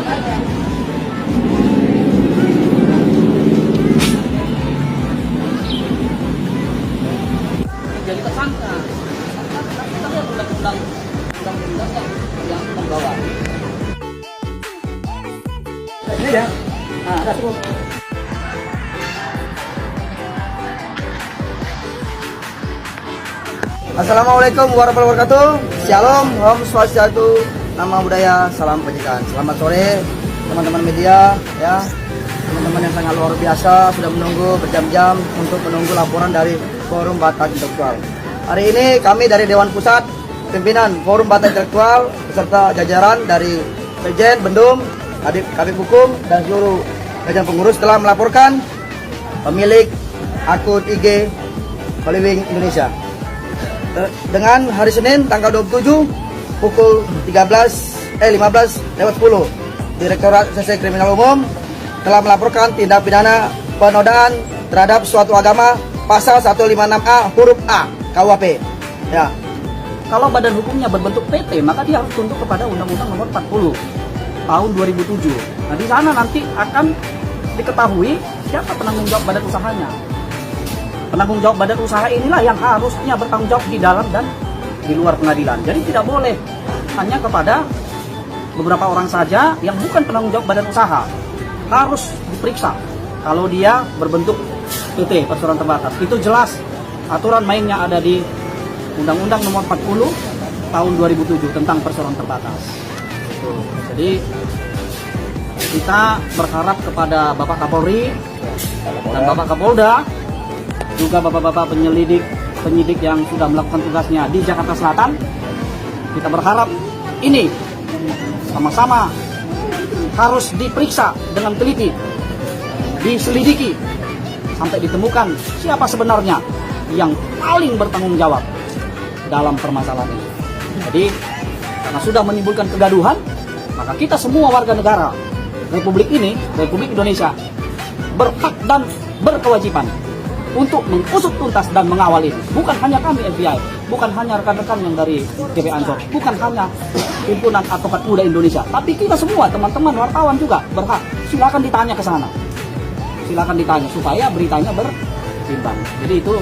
Jadi tersangka. Kita lihat undang-undang yang membawa. Ini ya. Nah, ada cukup. Assalamualaikum warahmatullahi wabarakatuh. Shalom, Om Swastiastu, nama budaya, salam kebajikan. Selamat sore teman-teman media, ya, teman-teman yang sangat luar biasa sudah menunggu berjam-jam untuk menunggu laporan dari Forum Batak Intelektual. Hari ini kami dari Dewan Pusat Pimpinan Forum Batak Intelektual beserta jajaran dari Sekjen Bendum, Kabid Hukum dan seluruh jajaran pengurus telah melaporkan pemilik akun IG Holywing Indonesia. Dengan hari Senin tanggal 27 pukul 15:10 Direktorat Reserse Kriminal Umum telah melaporkan tindak pidana penodaan terhadap suatu agama pasal 156A huruf A KUHP. Ya. Kalau badan hukumnya berbentuk PT, maka dia harus tunduk kepada Undang-Undang Nomor 40 tahun 2007. Nah, di sana nanti akan diketahui siapa penanggung jawab badan usahanya. Penanggung jawab badan usaha inilah yang harusnya bertanggung jawab di dalam dan di luar pengadilan. Jadi tidak boleh hanya kepada beberapa orang saja yang bukan penanggung jawab badan usaha. Harus diperiksa kalau dia berbentuk PT, perseroan terbatas. Itu jelas aturan mainnya ada di Undang-Undang Nomor 40 tahun 2007 tentang perseroan terbatas. Jadi kita berharap kepada Bapak Kapolri dan Bapak Kapolda, juga bapak-bapak penyidik yang sudah melakukan tugasnya di Jakarta Selatan, kita berharap ini sama-sama harus diperiksa dengan teliti, diselidiki sampai ditemukan siapa sebenarnya yang paling bertanggung jawab dalam permasalahan ini. Jadi karena sudah menimbulkan kegaduhan, maka kita semua warga negara Republik ini, Republik Indonesia, berhak dan berkewajiban untuk mengusut tuntas dan mengawal ini. Bukan hanya kami FBI, bukan hanya rekan-rekan yang dari GP Ansor, bukan hanya himpunan advokat muda Indonesia, tapi kita semua teman-teman wartawan juga berhak. Silakan ditanya ke sana, silakan ditanya supaya beritanya berimbang. Jadi itu